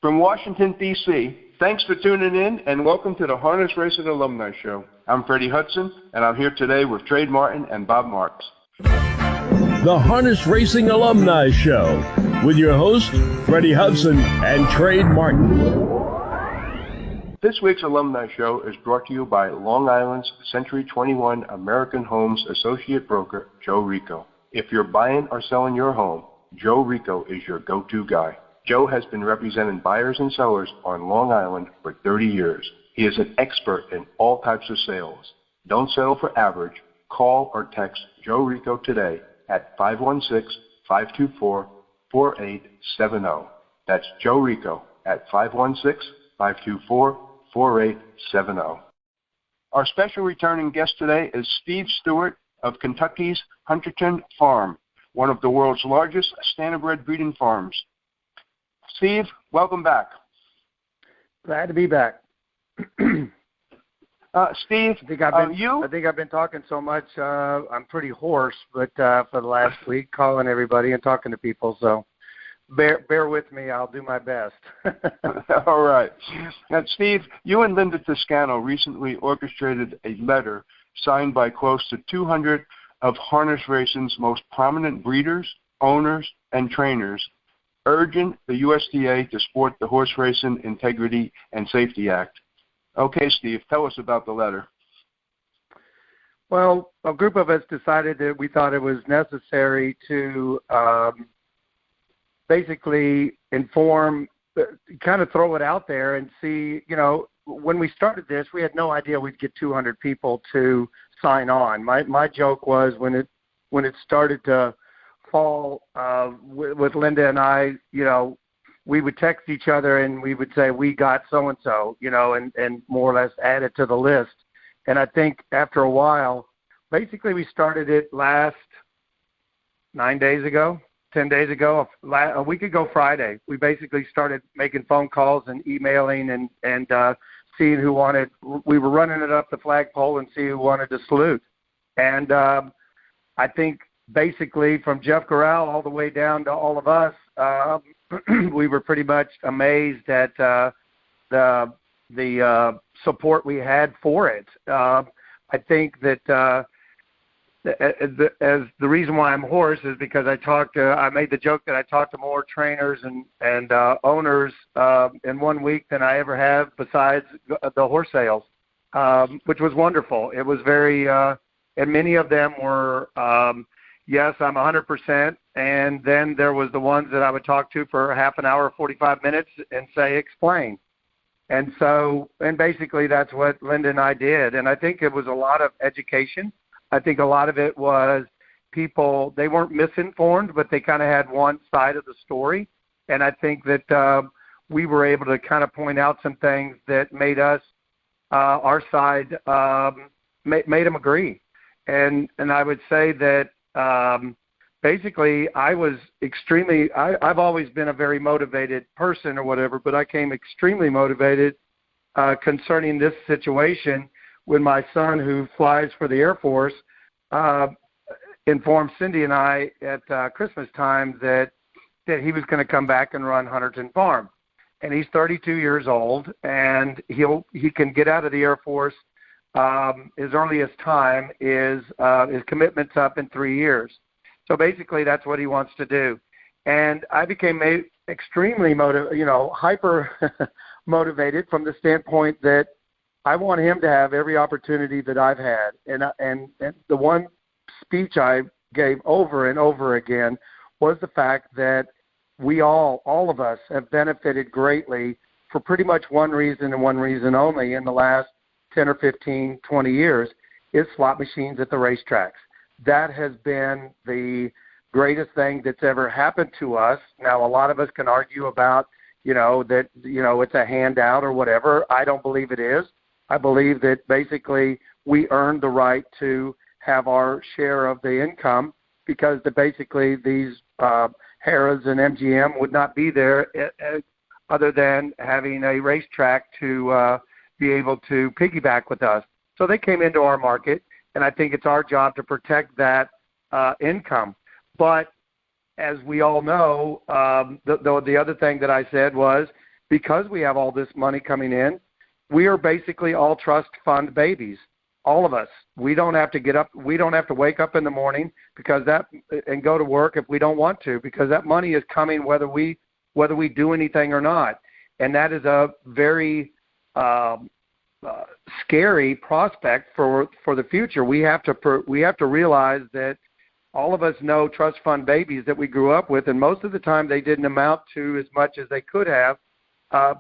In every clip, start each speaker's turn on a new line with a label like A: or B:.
A: From Washington, D.C., thanks for tuning in and welcome to the Harness Racing Alumni Show. I'm Freddie Hudson, and I'm here today with Trade Martin and Bob Marks.
B: The Harness Racing Alumni Show with your hosts, Freddie Hudson and Trade Martin.
A: This week's Alumni Show is brought to you by Long Island's Century 21 American Homes Associate Broker, Joe Rico. If you're buying or selling your home, Joe Rico is your go-to guy. Joe has been representing buyers and sellers on Long Island for 30 years. He is an expert in all types of sales. Don't settle for average. Call or text Joe Rico today at 516-524-4870. That's Joe Rico at 516-524-4870. Our special returning guest today is Steve Stewart of Kentucky's Hunterton Farm, one of the world's largest standardbred breeding farms. Steve, welcome back.
C: Glad to be back.
A: Steve,
C: I think I've been talking so much. I'm pretty hoarse, but for the last week, calling everybody and talking to people. So bear with me. I'll do my best.
A: All right. Now, Steve, you and Linda Toscano recently orchestrated a letter signed by close to 200 of harness racing's most prominent breeders, owners, and trainers, urging the USTA to support the Horse Racing Integrity and Safety Act. Okay, Steve, tell us about the letter.
C: Well, a group of us decided that we thought it was necessary to basically inform, kind of throw it out there and see, when we started this, we had no idea we'd get 200 people to sign on. My joke was when it started to fall with Linda and I, we would text each other and we would say, we got so-and-so, and more or less add it to the list. And I think after a while, basically we started it last 10 days ago, a week ago Friday. We basically started making phone calls and emailing and seeing who wanted. We were running it up the flagpole and see who wanted to salute. And I think basically from Jeff Corral all the way down to all of us, we were pretty much amazed at the support we had for it. I think that as the reason why I'm hoarse is because I made the joke that I talked to more trainers and owners in 1 week than I ever have besides the horse sales, which was wonderful. It was very, and many of them were, yes, I'm 100%. And then there was the ones that I would talk to for half an hour, 45 minutes and say, explain. And basically that's what Linda and I did. And I think it was a lot of education. I think a lot of it was people, they weren't misinformed, but they kind of had one side of the story. And I think that we were able to kind of point out some things that made us, our side, made them agree. And I would say that basically I've always been a very motivated person or whatever, but I came extremely motivated concerning this situation when my son, who flies for the Air Force, informed Cindy and I at Christmas time that he was going to come back and run Hunterton Farm. And he's 32 years old, and he can get out of the Air Force. His earliest time is his commitment's up in 3 years. So basically that's what he wants to do. And I became extremely hyper motivated from the standpoint that I want him to have every opportunity that I've had. And the one speech I gave over and over again was the fact that we all of us have benefited greatly for pretty much one reason and one reason only in the last 10 or 15, 20 years is slot machines at the racetracks. That has been the greatest thing that's ever happened to us. Now, a lot of us can argue about, that, it's a handout or whatever. I don't believe it is. I believe that basically we earned the right to have our share of the income because basically these Harrah's and MGM would not be there other than having a racetrack to be able to piggyback with us. So they came into our market, and I think it's our job to protect that income. But as we all know, the other thing that I said was because we have all this money coming in, we are basically all trust fund babies, all of us. We don't have to get up. We don't have to wake up in the morning and go to work if we don't want to, because that money is coming whether we do anything or not. And that is a very scary prospect for the future. We have to realize that all of us know trust fund babies that we grew up with, and most of the time they didn't amount to as much as they could have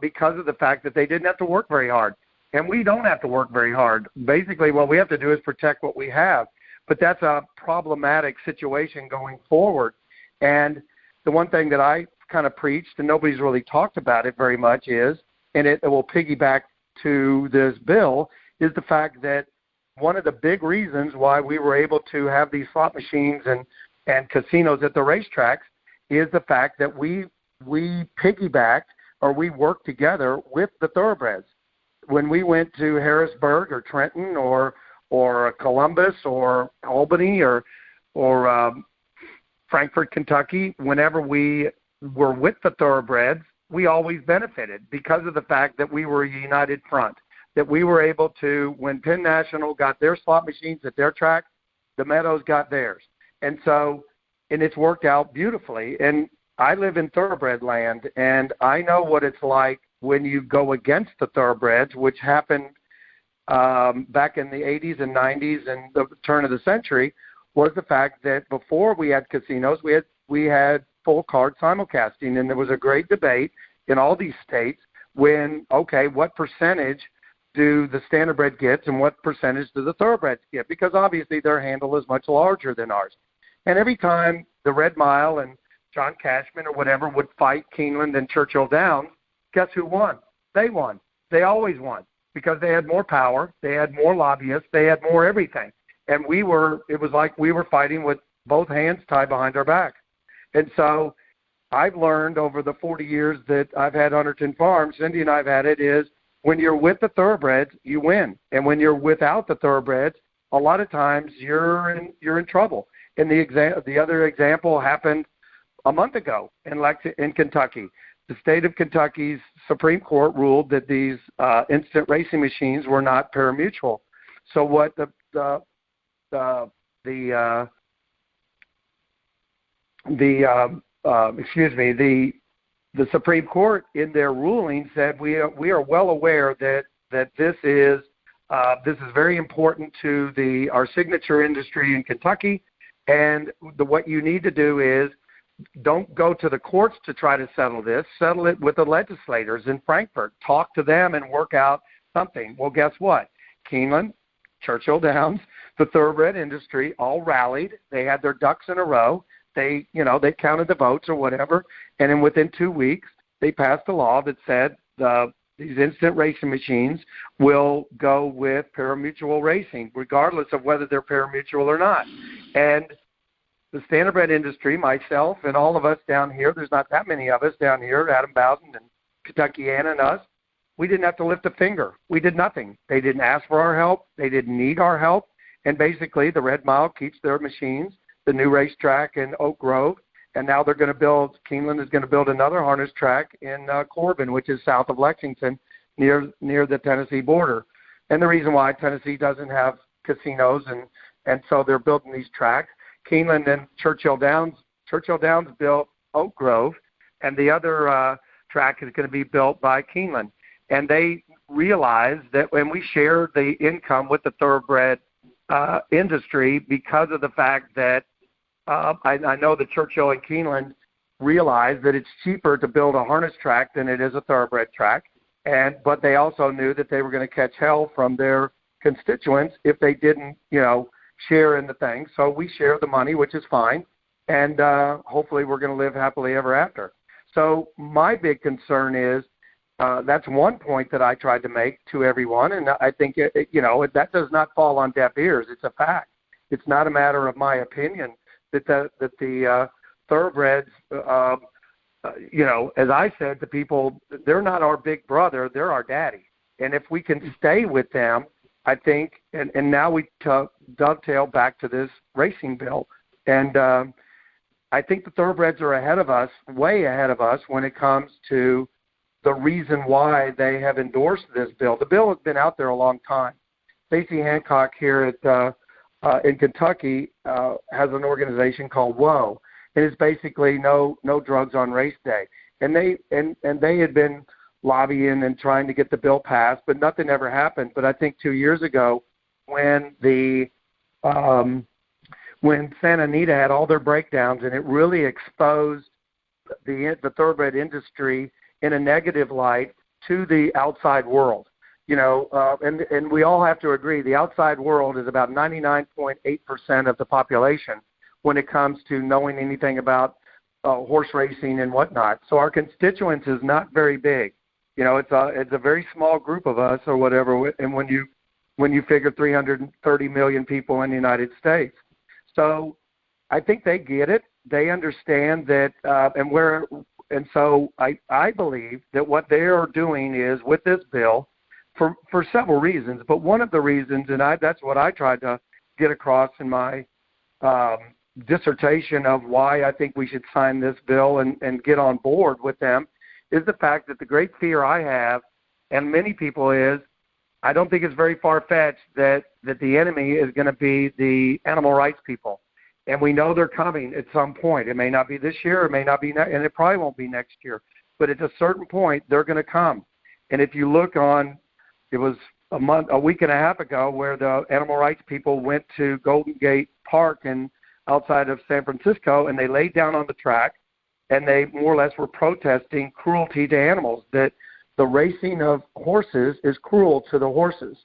C: because of the fact that they didn't have to work very hard. And we don't have to work very hard. Basically, what we have to do is protect what we have. But that's a problematic situation going forward. And the one thing that I kind of preached, and nobody's really talked about it very much, is, and it will piggyback to this bill, is the fact that one of the big reasons why we were able to have these slot machines and casinos at the racetracks is the fact that we piggybacked, or we worked together with the thoroughbreds. When we went to Harrisburg or Trenton or Columbus or Albany or Frankfort, Kentucky, whenever we were with the thoroughbreds, we always benefited because of the fact that we were a united front, that we were able to, when Penn National got their slot machines at their track, the Meadows got theirs. And it's worked out beautifully. And I live in thoroughbred land, and I know what it's like when you go against the thoroughbreds, which happened back in the 80s and 90s and the turn of the century, was the fact that before we had casinos, we had full card simulcasting, and there was a great debate in all these states when, okay, what percentage do the standardbred get and what percentage do the thoroughbreds get? Because obviously their handle is much larger than ours. And every time the Red Mile and John Cashman or whatever would fight Keeneland and Churchill Downs, guess who won? They won. They always won because they had more power, they had more lobbyists, they had more everything. And it was like we were fighting with both hands tied behind our back. And so I've learned over the 40 years that I've had Hunterton Farms, Cindy and I've had it, is when you're with the thoroughbreds, you win. And when you're without the thoroughbreds, a lot of times you're in trouble. And the other example happened a month ago in Kentucky. The state of Kentucky's Supreme Court ruled that these instant racing machines were not parimutuel. So what the Supreme Court in their ruling said we are well aware that this is very important to our signature industry in Kentucky, and what you need to do is don't go to the courts to try to settle it with the legislators in Frankfort. Talk to them and work out something. Well, guess what? Keeneland, Churchill Downs, the thoroughbred industry all rallied. They had their ducks in a row. They counted the votes or whatever, and then within 2 weeks, they passed a law that said these instant racing machines will go with parimutuel racing, regardless of whether they're parimutuel or not. And the standardbred industry, myself and all of us down here, there's not that many of us down here, Adam Bowden and Kentucky Ann and us, we didn't have to lift a finger. We did nothing. They didn't ask for our help. They didn't need our help. And basically, the Red Mile keeps their machines, the new racetrack in Oak Grove, and now Keeneland is going to build another harness track in Corbin, which is south of Lexington, near the Tennessee border. And the reason why Tennessee doesn't have casinos, and so they're building these tracks. Keeneland and Churchill Downs built Oak Grove, and the other track is going to be built by Keeneland. And they realize that when we share the income with the thoroughbred industry, because of the fact that I know that Churchill and Keeneland realize that it's cheaper to build a harness track than it is a thoroughbred track, but they also knew that they were going to catch hell from their constituents if they didn't, share in the thing. So we share the money, which is fine, and hopefully we're going to live happily ever after. So my big concern is that's one point that I tried to make to everyone, and I think that does not fall on deaf ears. It's a fact. It's not a matter of my opinion that the thoroughbreds, as I said to people, they're not our big brother, they're our daddy. And if we can stay with them, I think, and now we dovetail back to this racing bill, and I think the thoroughbreds are ahead of us, way ahead of us, when it comes to the reason why they have endorsed this bill. The bill has been out there a long time. Stacey Hancock here at in Kentucky has an organization called WHOA, and it's basically no drugs on race day. And they had been lobbying and trying to get the bill passed, but nothing ever happened. But I think 2 years ago, when Santa Anita had all their breakdowns, and it really exposed the thoroughbred industry in a negative light to the outside world. And we all have to agree the outside world is about 99.8% of the population when it comes to knowing anything about horse racing and whatnot. So our constituents is not very big. It's a very small group of us or whatever. And when you figure 330 million people in the United States, so I think they get it. They understand that, and so I believe that what they are doing is with this bill for several reasons. But one of the reasons, and that's what I tried to get across in my dissertation of why I think we should sign this bill and get on board with them, is the fact that the great fear I have, and many people is, I don't think it's very far-fetched that the enemy is going to be the animal rights people. And we know they're coming at some point. It may not be this year, it may not be and it probably won't be next year. But at a certain point, they're going to come. And if you look on, it was a week and a half ago where the animal rights people went to Golden Gate Park outside of San Francisco, and they laid down on the track, and they more or less were protesting cruelty to animals, that the racing of horses is cruel to the horses.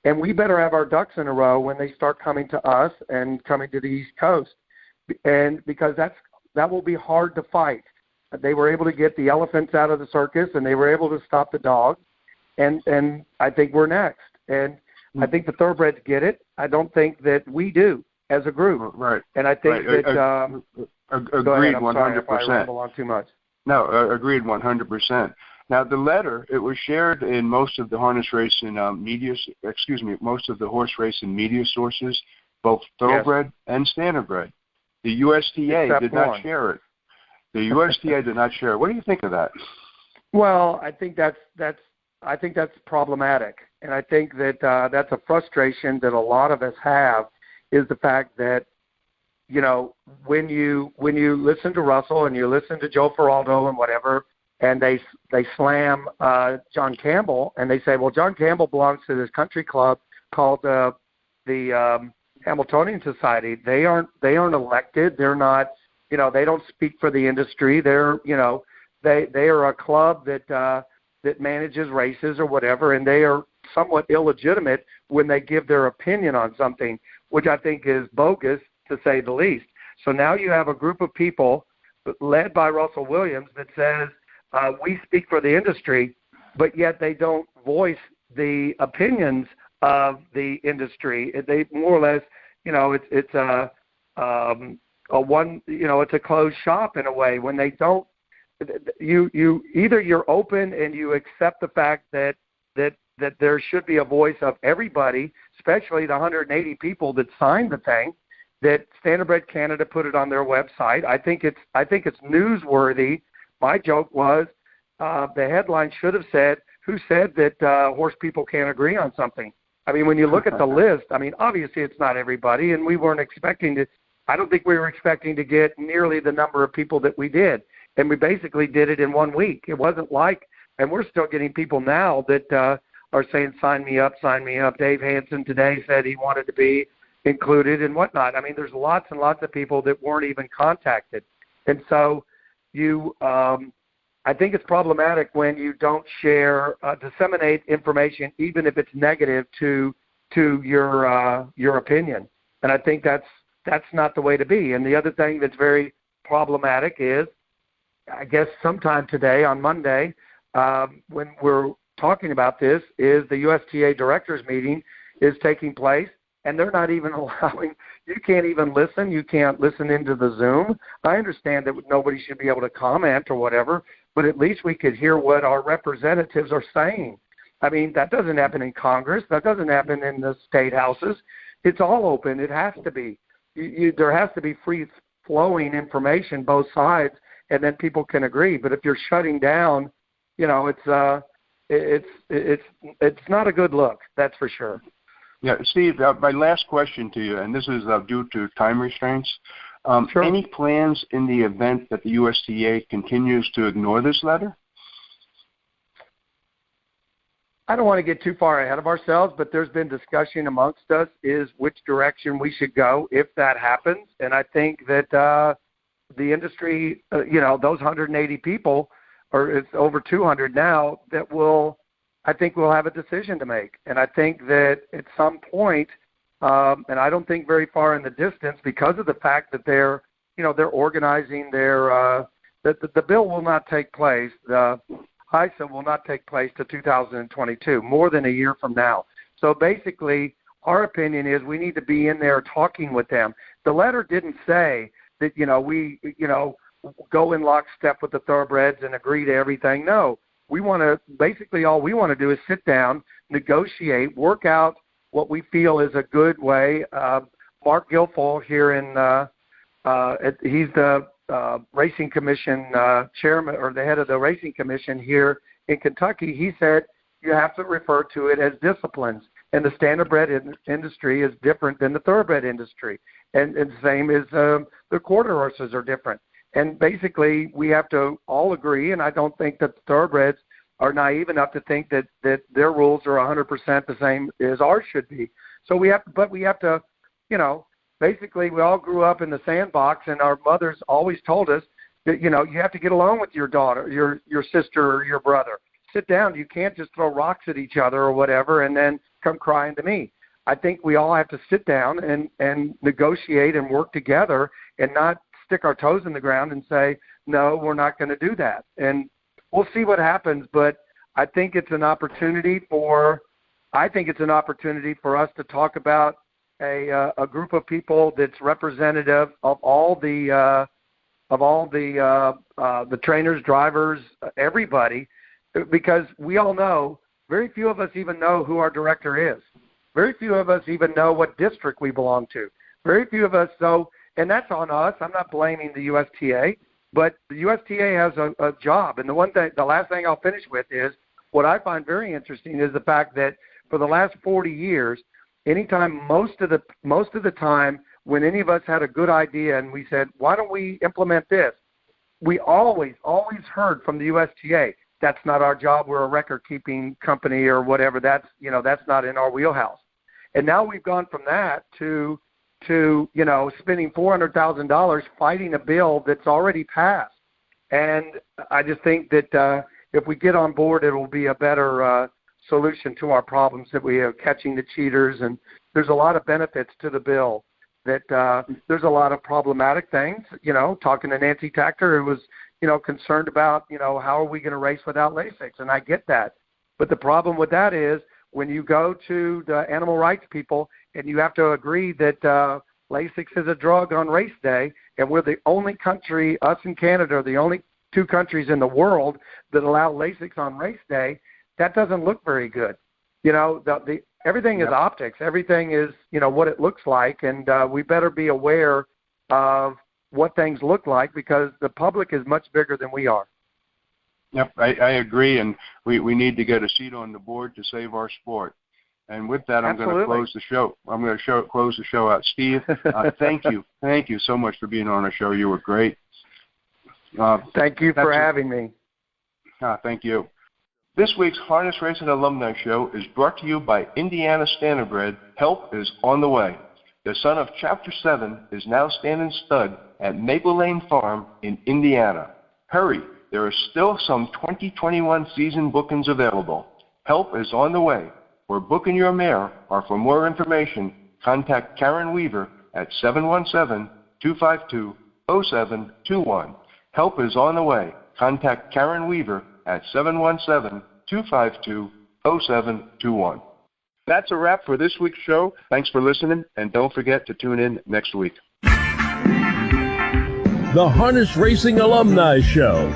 C: And we better have our ducks in a row when they start coming to us and coming to the East Coast, and because that will be hard to fight. They were able to get the elephants out of the circus, and they were able to stop the dogs, and I think we're next. And I think the thoroughbreds get it. I don't think that we do as a group.
A: Right.
C: And I think that
A: agreed 100%.
C: Sorry if I ramble on too much.
A: No, agreed 100%. Now, the letter, it was shared in most of the harness racing most of the horse racing media sources, both thoroughbred and standardbred. The USTA did not share it. The USTA did not share it. What do you think of that?
C: Well, I think that's problematic, and I think that that's a frustration that a lot of us have, is the fact that, when you listen to Russell and you listen to Joe Feraldo and whatever, and they slam John Campbell, and they say, well, John Campbell belongs to this country club called the Hamiltonian Society. They aren't elected. They're not, they don't speak for the industry. They're, they are a club that manages races or whatever, and they are somewhat illegitimate when they give their opinion on something, which I think is bogus, to say the least. So now you have a group of people led by Russell Williams that says, we speak for the industry, but yet they don't voice the opinions of the industry. They more or less, it's a closed shop in a way. When they don't, you either you're open and you accept the fact that there should be a voice of everybody, especially the 180 people that signed the thing, that Standardbred Canada put it on their website. I think it's newsworthy. My joke was the headline should have said, who said that horse people can't agree on something? I mean, when you look at the list, I mean, obviously it's not everybody, and we weren't expecting to – I don't think we were expecting to get nearly the number of people that we did. And we basically did it in 1 week. It wasn't like – and we're still getting people now that are saying, sign me up, sign me up. Dave Hansen today said he wanted to be included and whatnot. I mean, there's lots and lots of people that weren't even contacted. And so I think it's problematic when you don't disseminate information, even if it's negative to your opinion. And I think that's not the way to be. And the other thing that's very problematic is, I guess sometime today on Monday, when we're talking about this, is the USTA directors meeting is taking place, and they're not even allowing, you can't even listen. You can't listen into the Zoom. I understand that nobody should be able to comment or whatever, but at least we could hear what our representatives are saying. I mean, that doesn't happen in Congress. That doesn't happen in the state houses. It's all open. It has to be. There has to be free-flowing information, both sides, and then people can agree. But if you're shutting down it's not a good look. That's for sure.
A: Yeah, Steve, my last question to you, and this is due to time restraints.
C: Sure.
A: Any plans in the event that the USTA continues to ignore this letter?
C: I don't want to get too far ahead of ourselves, but there's been discussion amongst us is which direction we should go if that happens. And I think that the industry, those 180 people, or it's over 200 now, I think we'll have a decision to make. And I think that at some point, and I don't think very far in the distance, because of the fact that they're organizing the bill will not take place. The HISA will not take place to 2022, more than a year from now. So basically, our opinion is we need to be in there talking with them. The letter didn't say that, we go in lockstep with the thoroughbreds and agree to everything. No, we want to, basically all we want to do is sit down, negotiate, work out what we feel is a good way. Mark Guilfoyle here he's the Racing Commission chairman, or the head of the Racing Commission here in Kentucky. He said you have to refer to it as disciplines, and the standardbred industry is different than the thoroughbred industry, and the same as the quarter horses are different. And basically, we have to all agree, and I don't think that the thoroughbreds are naive enough to think that their rules are 100% the same as ours should be. So we have to, basically we all grew up in the sandbox, and our mothers always told us that, you have to get along with your daughter, your sister, or your brother. Sit down. You can't just throw rocks at each other or whatever and then come crying to me. I think we all have to sit down and negotiate and work together and not stick our toes in the ground and say, no, we're not going to do that. And we'll see what happens, but I think it's an opportunity for us to talk about a group of people that's representative of all the trainers, drivers, everybody, because we all know very few of us even know who our director is. Very few of us even know what district we belong to. Very few of us. So, and that's on us. I'm not blaming the USTA, but the USTA has a job. And the last thing I'll finish with is what I find very interesting is the fact that for the last 40 years, anytime, most of the time, when any of us had a good idea and we said, why don't we implement this? We always heard from the USTA, that's not our job. We're a record-keeping company or whatever. That's not in our wheelhouse. And now we've gone from that to spending $400,000 fighting a bill that's already passed. And I just think that if we get on board, it will be a better solution to our problems that we have catching the cheaters. And there's a lot of benefits to the bill. That there's a lot of problematic things. Talking to Nancy Tactor, who was concerned about how are we going to race without Lasix, and I get that. But the problem with that is when you go to the animal rights people and you have to agree that Lasix is a drug on race day, and we're the only country, us and Canada are the only two countries in the world that allow Lasix on race day, that doesn't look very good. Everything is optics. Everything is, what it looks like, and we better be aware of what things look like because the public is much bigger than we are.
A: Yep, I agree, and we need to get a seat on the board to save our sport. And with that, I'm going to close the show. I'm going to close the show out. Steve, thank you. Thank you so much for being on our show. You were great.
C: Thank you for having me.
A: Thank you. This week's Harness Racing Alumni Show is brought to you by Indiana Standardbred. Help is on the way. The son of Chapter 7 is now standing stud at Maple Lane Farm in Indiana. Hurry, there are still some 2021 season bookings available. Help is on the way. For booking your mare or for more information, contact Karen Weaver at 717-252-0721. Help is on the way. Contact Karen Weaver at 717-252-0721. That's a wrap for this week's show. Thanks for listening, and don't forget to tune in next week.
B: The Harness Racing Alumni Show